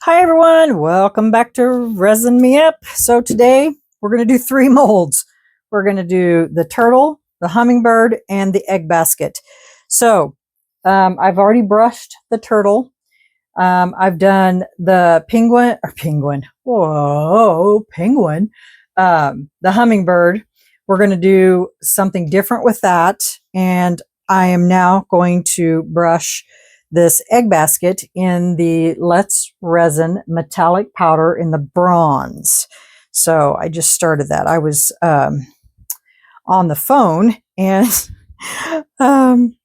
Hi everyone, welcome back to Resin Me Up. So today we're going to do 3 molds. We're going to do the turtle, the hummingbird, and the egg basket. So I've already brushed the turtle. I've done the penguin. The hummingbird. We're going to do something different with that. And I am now going to brush this egg basket in the Let's Resin metallic powder in the bronze. So I just started that. I was on the phone, and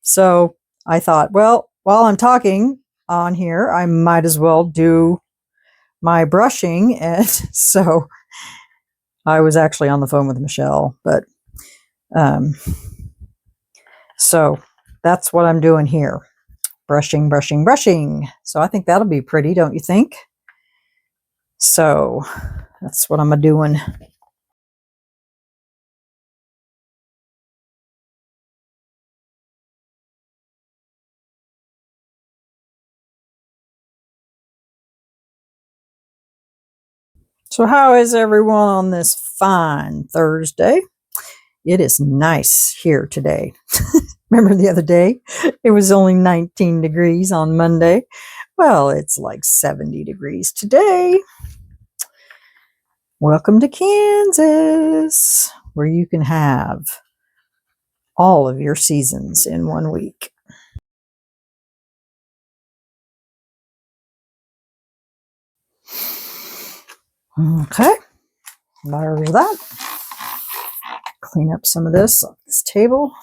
so I thought, well, while I'm talking on here, I might as well do my brushing. And so I was actually on the phone with Michelle, but so that's what I'm doing here. Brushing, brushing, brushing. So I think that'll be pretty, don't you think? So that's what I'm doing. So how is everyone on this fine Thursday? It is nice here today. Remember the other day? It was only 19 degrees on Monday. Well, it's like 70 degrees today. Welcome to Kansas, where you can have all of your seasons in one week. Okay, there's that. Clean up some of this off this table.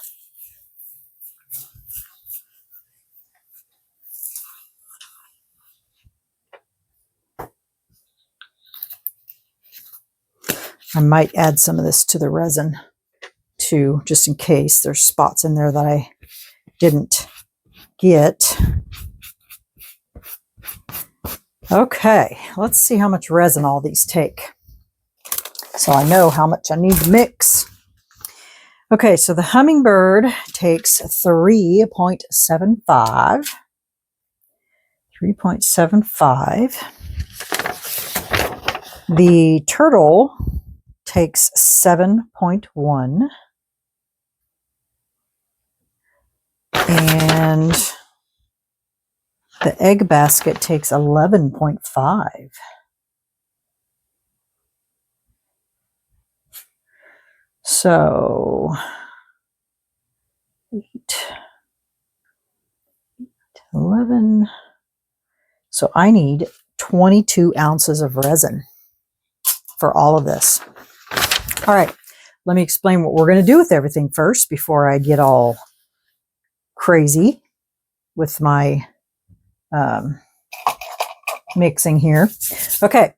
I might add some of this to the resin too, just in case there's spots in there that I didn't get. Okay, let's see how much resin all these take, so I know how much I need to mix. Okay, so the hummingbird takes 3.75. 3.75. The turtle takes 7.1. And the egg basket takes 11.5. So 8, 11. So I need 22 ounces of resin for all of this. All right, let me explain what we're going to do with everything first before I get all crazy with my mixing here. Okay,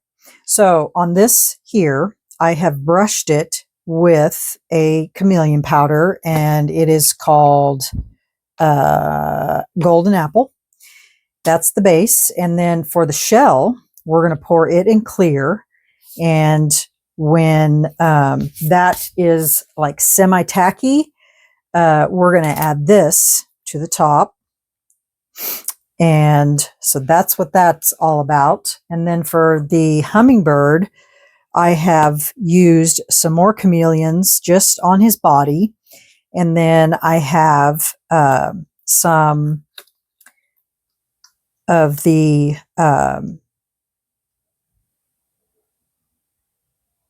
so on this here, I have brushed it with a chameleon powder, and it is called Golden Apple. That's the base. And then for the shell, we're going to pour it in clear. And when that is like semi-tacky, we're going to add this to the top. And so that's what that's all about. And then for the hummingbird, I have used some more chameleons just on his body. And then I have some of the,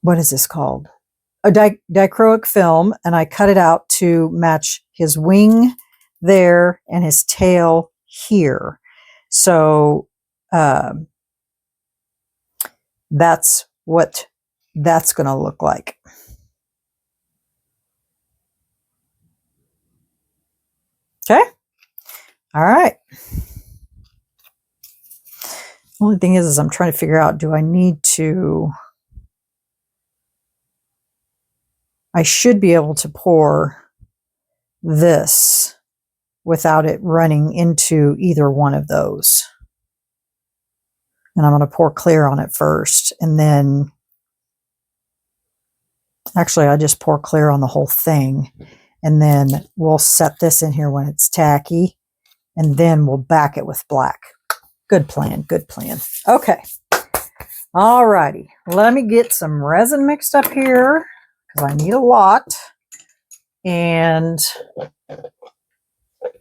what is this called? A dichroic film, and I cut it out to match his wing there and his tail here. So that's what that's going to look like. Okay. All right. The only thing is I'm trying to figure out, do I need to, I should be able to pour this without it running into either one of those. And I'm going to pour clear on it first, and then actually I just pour clear on the whole thing, and then we'll set this in here when it's tacky, and then we'll back it with black. Good plan, good plan. Okay. All righty. Let me get some resin mixed up here because I need a lot. And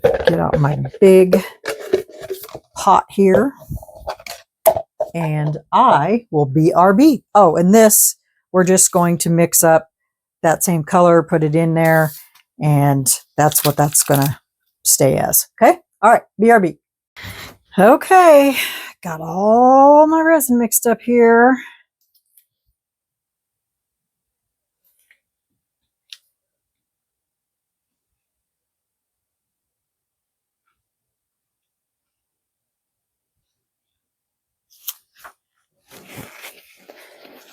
get out my big pot here. And I will BRB. Oh, and this, we're just going to mix up that same color, put it in there, and that's what that's going to stay as. Okay? All right, BRB. Okay, got all my resin mixed up here.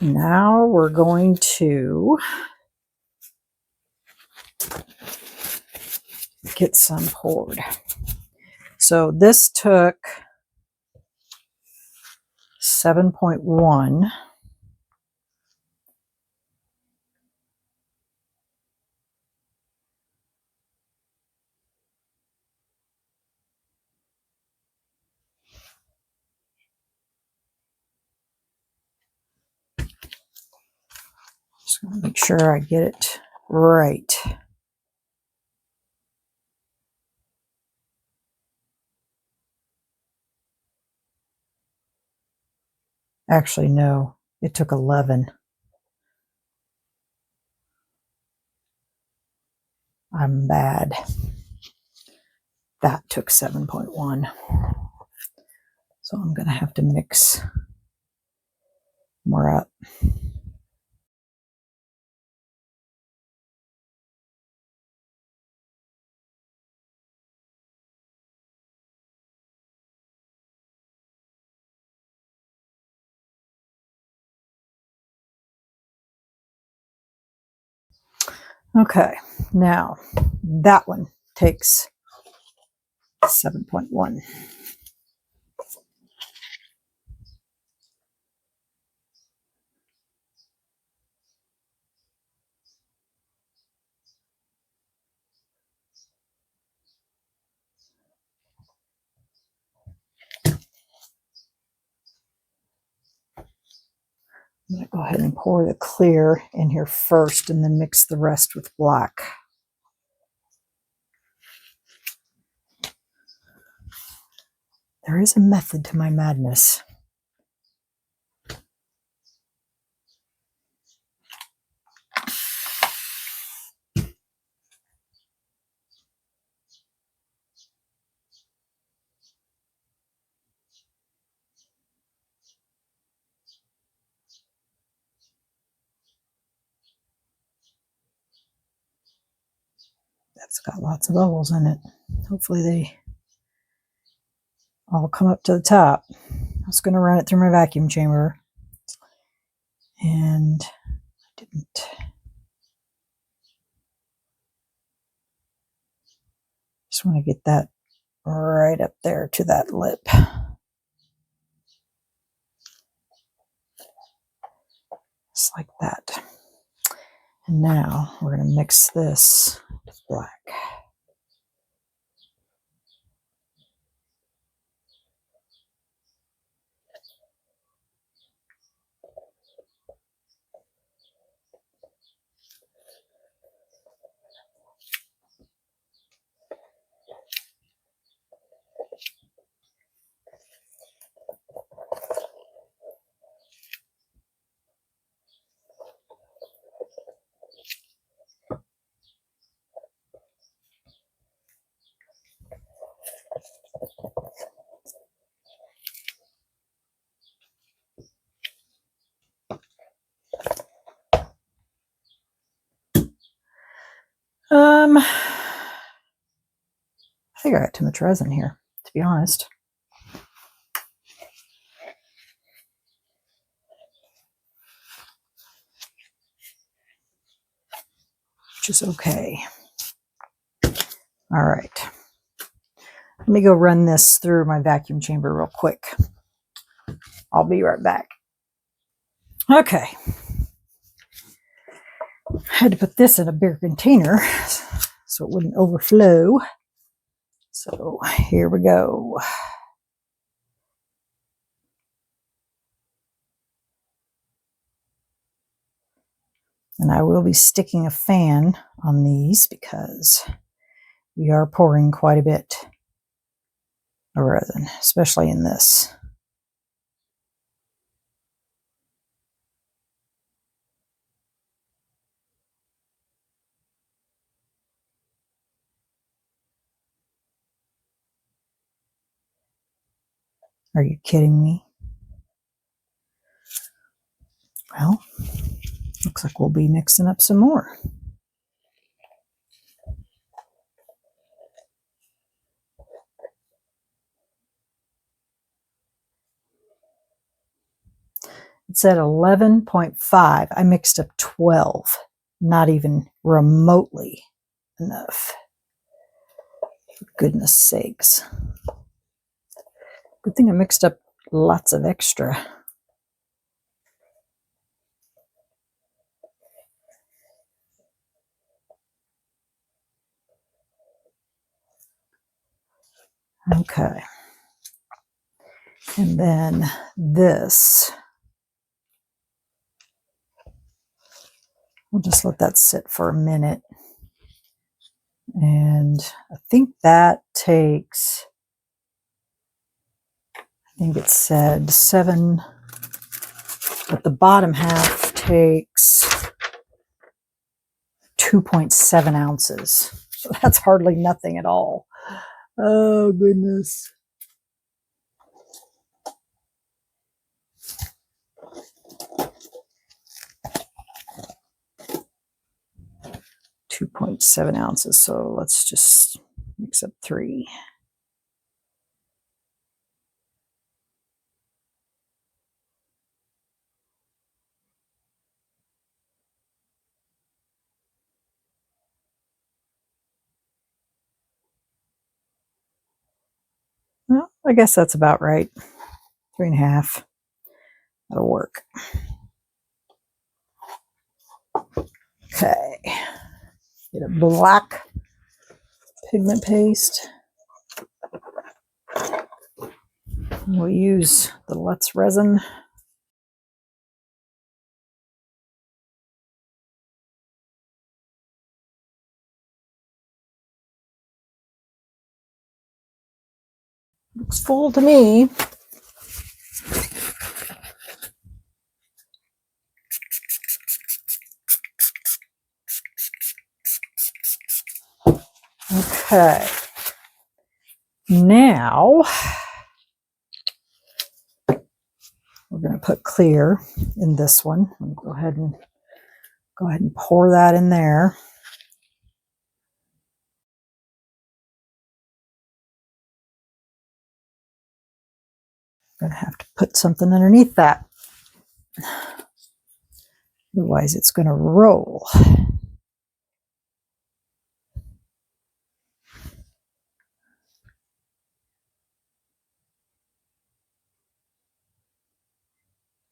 Now we're going to get some poured. So this took 7.1. Just gonna make sure I get it right. Actually, no, it took 11. I'm bad. That took 7.1. So I'm going to have to mix more up. Okay, now that one takes 7.1. I'm going to go ahead and pour the clear in here first and then mix the rest with black. There is a method to my madness. That's got lots of bubbles in it. Hopefully they all come up to the top. I was going to run it through my vacuum chamber and I didn't. Just want to get that right up there to that lip. Just like that. And now we're going to mix this with black. I think I got too much resin here, to be honest. Which is okay. All right. Let me go run this through my vacuum chamber real quick. I'll be right back. Okay. I had to put this in a bigger container so it wouldn't overflow. So here we go. And I will be sticking a fan on these because we are pouring quite a bit of resin, especially in this. Are you kidding me? Well, looks like we'll be mixing up some more. It's at 11.5. I mixed up 12. Not even remotely enough. For goodness sakes. Good thing I mixed up lots of extra. Okay. And then this. We'll just let that sit for a minute. And I think that takes, I think it said 7, but the bottom half takes 2.7 ounces. So that's hardly nothing at all. Oh, goodness. .7 ounces. So let's just mix up 3. Well, I guess that's about right. 3.5. That'll work. Okay. Get a black pigment paste. We'll use the Let's Resin. Looks full to me. Okay. Now we're going to put clear in this one. Let me go ahead and pour that in there. I'm going to have to put something underneath that. Otherwise it's going to roll.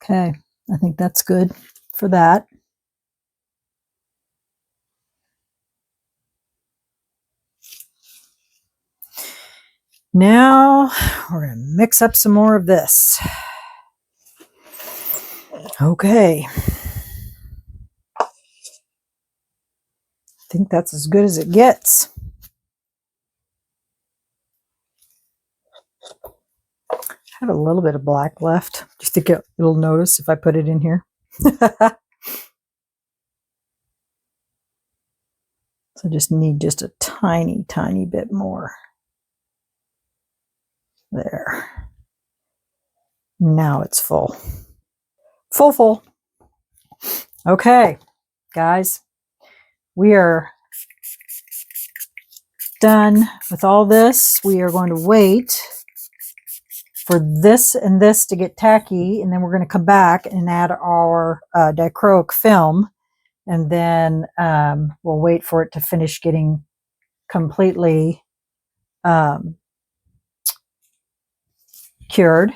Okay, I think that's good for that. Now we're going to mix up some more of this. Okay. I think that's as good as it gets. I have a little bit of black left. Do you think it'll notice if I put it in here? So I just need just a tiny, tiny bit more. There. Now it's full. Full. Okay, guys. We are done with all this. We are going to wait for this and this to get tacky, and then we're going to come back and add our dichroic film, and then we'll wait for it to finish getting completely cured,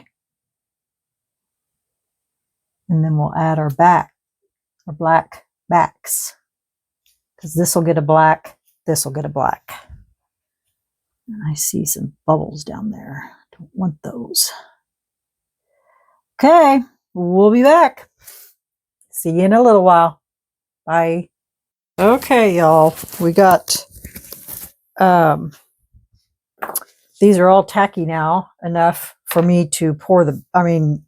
and then we'll add our black backs, because this will get a black, this will get a black. I see some bubbles down there. Don't want those. Okay, we'll be back. See you in a little while. Bye. Okay, y'all. We got, these are all tacky now, enough for me to pour the, I'm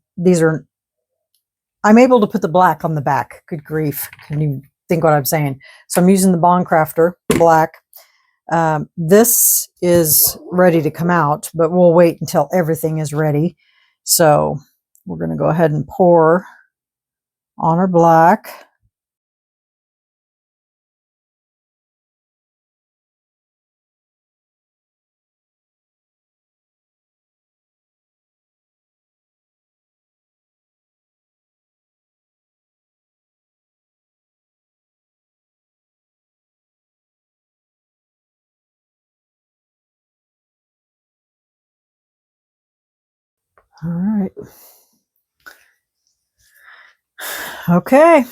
able to put the black on the back. Good grief. Can you think what I'm saying? So I'm using the Bond Crafter black. This is ready to come out, but we'll wait until everything is ready. So we're going to go ahead and pour on our black. All right. Okay,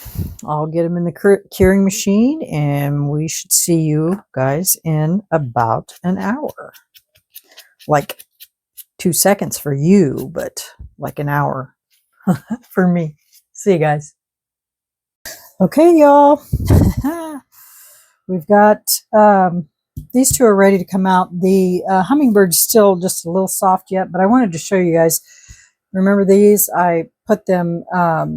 I'll get them in the curing machine and we should see you guys in about an hour. Like 2 seconds for you, but like an hour for me. See you guys. Okay, y'all. We've got, these two are ready to come out. The hummingbird's still just a little soft yet, but I wanted to show you guys. Remember these? I put them, I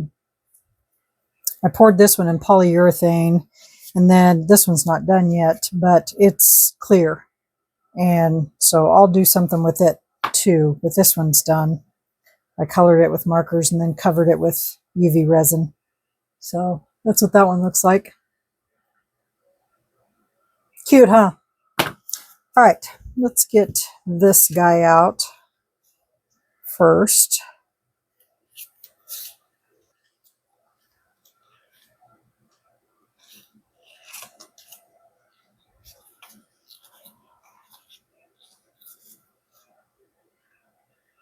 poured this one in polyurethane, and then this one's not done yet, but it's clear. And so I'll do something with it too, but this one's done. I colored it with markers and then covered it with UV resin. So that's what that one looks like. Cute, huh? All right, let's get this guy out first.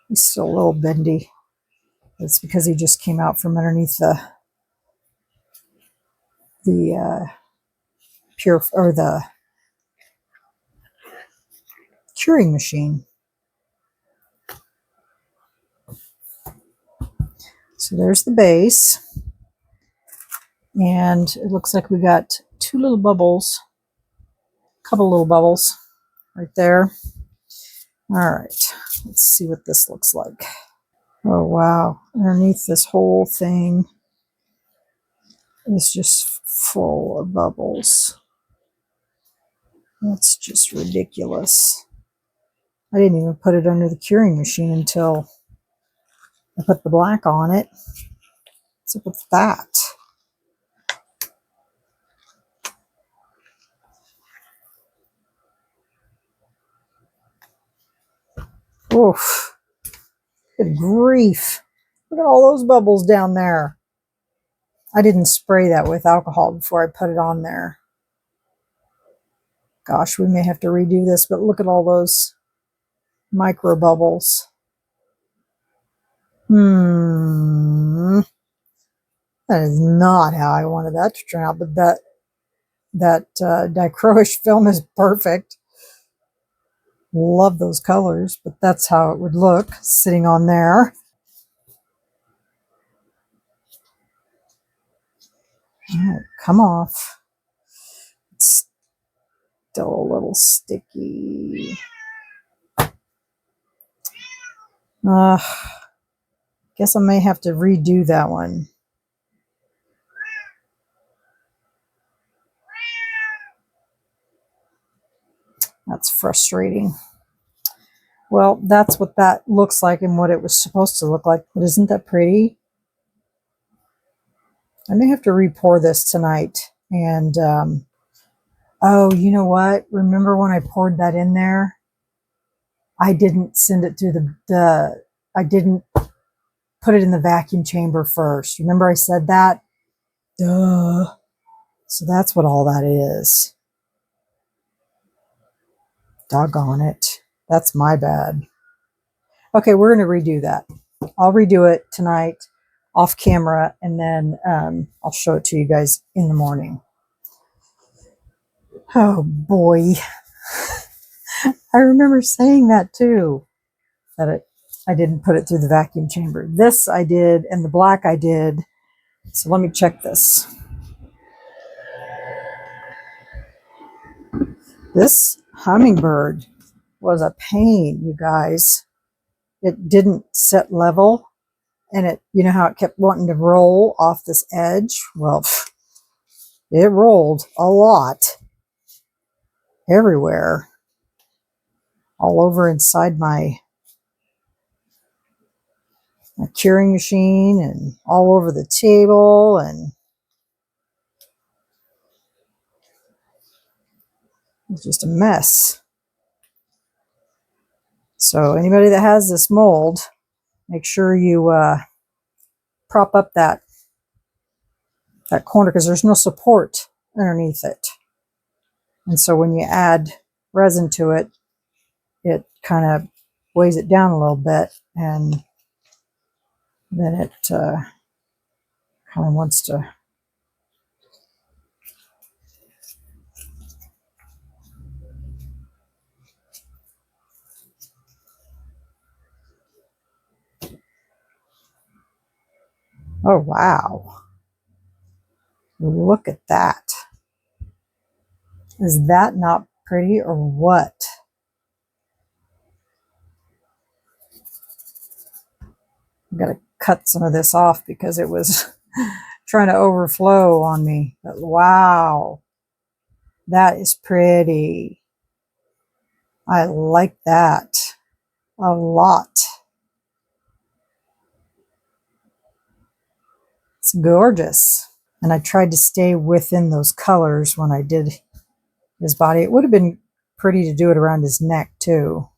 He's still a little bendy. It's because he just came out from underneath the pure or the curing machine. So there's the base, and it looks like we got two little bubbles, a couple little bubbles right there. All right, let's see what this looks like. Oh wow, underneath this whole thing is just full of bubbles. That's just ridiculous. I didn't even put it under the curing machine until I put the black on it. What's up with that? Oof. Good grief. Look at all those bubbles down there. I didn't spray that with alcohol before I put it on there. Gosh, we may have to redo this, but look at all those micro bubbles. That is not how I wanted that to turn out, but that dichroic film is perfect. Love those colors, but that's how it would look sitting on there. Oh, come off. It's still a little sticky. Guess I may have to redo that one. That's frustrating. Well, that's what that looks like and what it was supposed to look like. But isn't that pretty? I may have to re-pour this tonight. And, oh, you know what? Remember when I poured that in there? I didn't send it through I didn't put it in the vacuum chamber first. Remember I said that? Duh. So that's what all that is. Doggone it. That's my bad. Okay, we're going to redo that. I'll redo it tonight off camera, and then I'll show it to you guys in the morning. Oh boy. I remember saying that too, that I didn't put it through the vacuum chamber. This I did, and the black I did. So let me check this. This hummingbird was a pain, you guys. It didn't set level, and it, you know how it kept wanting to roll off this edge? Well, it rolled a lot everywhere, all over inside my curing machine and all over the table, and it's just a mess. So anybody that has this mold, make sure you prop up that corner, because there's no support underneath it. And so when you add resin to it, it kind of weighs it down a little bit, and then it kind of wants to. Oh, wow. Look at that. Is that not pretty or what? I've got to cut some of this off because it was trying to overflow on me. But wow, that is pretty. I like that a lot. It's gorgeous. And I tried to stay within those colors when I did his body. It would have been pretty to do it around his neck too.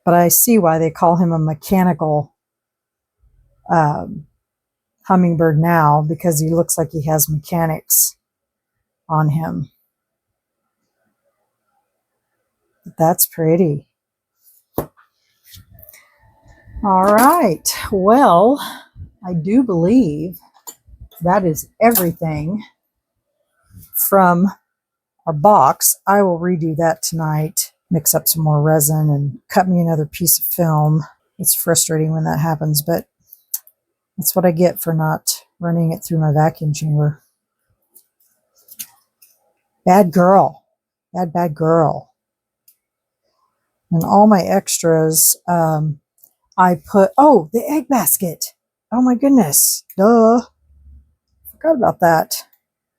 But I see why they call him a mechanical hummingbird now, because he looks like he has mechanics on him. But that's pretty. All right. Well, I do believe that is everything from our box. I will redo that tonight, mix up some more resin and cut me another piece of film. It's frustrating when that happens, but that's what I get for not running it through my vacuum chamber. Bad girl. Bad girl. And all my extras, I put, oh, the egg basket. Oh my goodness. Duh. Forgot about that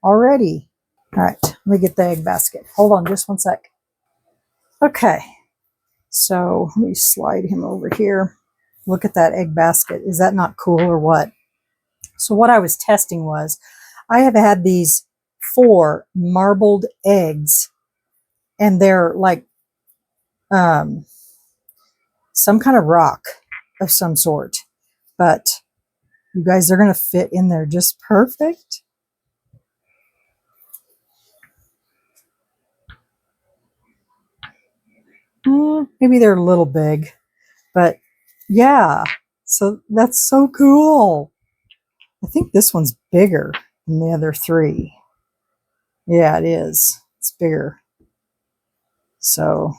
already. All right, let me get the egg basket. Hold on just one sec. Okay, so let me slide him over here. Look at that egg basket. Is that not cool or what? So what I was testing was, I have had these 4 marbled eggs, and they're like some kind of rock of some sort. But you guys, they're going to fit in there just perfect. Maybe they're a little big, but yeah, so that's so cool. I think this one's bigger than the other 3. Yeah, it is. It's bigger. So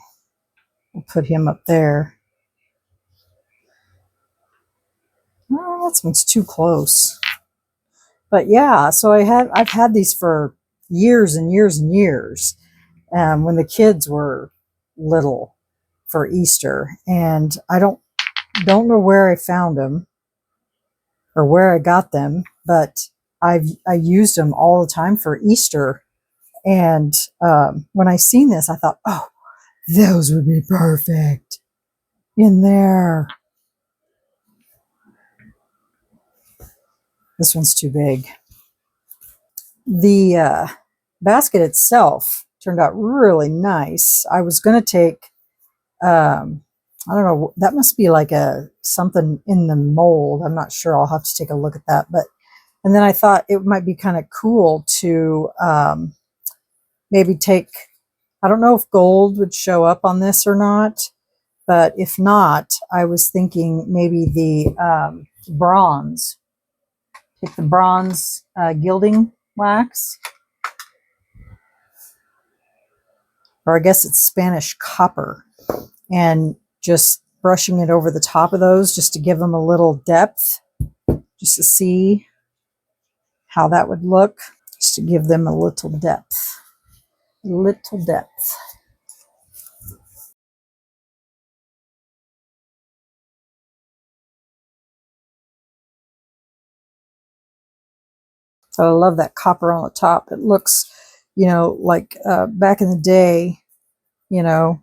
we'll put him up there. Oh, that one's too close. But yeah, so I've had these for years and years and years. When the kids were little for Easter, and I don't know where I found them or where I got them, but I used them all the time for Easter. And when I seen this, I thought, oh, those would be perfect in there. This one's too big. The basket itself turned out really nice. I was going to take, I don't know, that must be like something in the mold. I'm not sure. I'll have to take a look at that. But, and then I thought it might be kind of cool to maybe take, I don't know if gold would show up on this or not, but if not, I was thinking maybe the bronze. Take the bronze gilding wax, or I guess it's Spanish copper, and just brushing it over the top of those just to give them a little depth, just to see how that would look. just to give them a little depth. Little depth. So I love that copper on the top. It looks, you know, like back in the day, you know,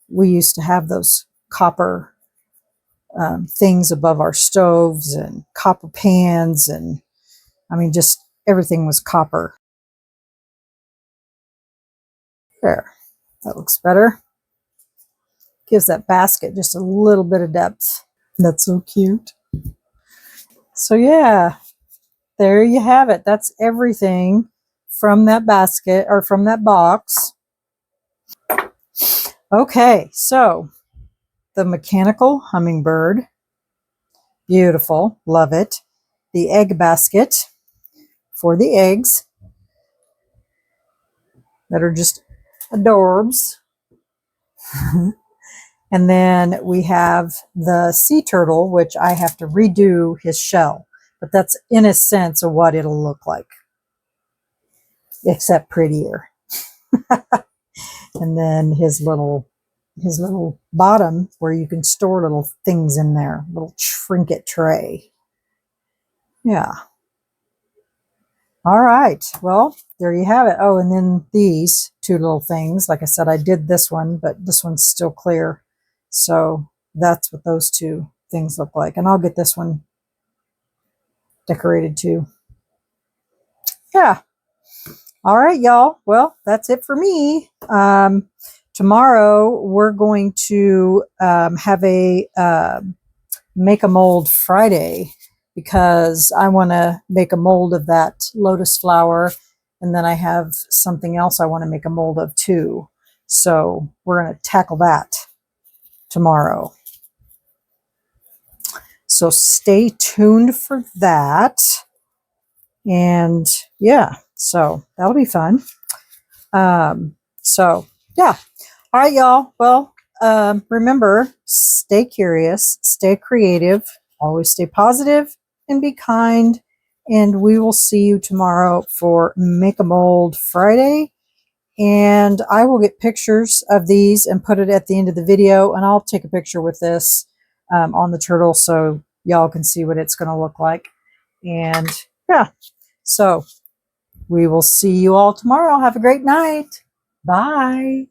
we used to have those copper things above our stoves and copper pans, and I mean, just everything was copper. There, that looks better. Gives that basket just a little bit of depth. That's so cute. So yeah, there you have it. That's everything from that basket, or from that box. Okay, so the mechanical hummingbird, beautiful, love it. The egg basket for the eggs that are just adorbs. And then we have the sea turtle, which I have to redo his shell, but that's in a sense of what it'll look like, except prettier. And then his little bottom where you can store little things in there, little trinket tray. Yeah. All right. Well, there you have it. Oh, and then these two little things. Like I said, I did this one, but this one's still clear. So that's what those two things look like. And I'll get this one decorated too. Yeah. All right, y'all. Well, that's it for me. Tomorrow we're going to have a make a mold Friday, because I want to make a mold of that lotus flower, and then I have something else I want to make a mold of too. So we're going to tackle that tomorrow. So stay tuned for that. And yeah, so that'll be fun. So yeah. All right, y'all. Well, remember, stay curious, stay creative, always stay positive, and be kind. And we will see you tomorrow for Make a Mold Friday. And I will get pictures of these and put it at the end of the video. And I'll take a picture with this on the turtle so y'all can see what it's going to look like. And yeah, so we will see you all tomorrow. Have a great night. Bye.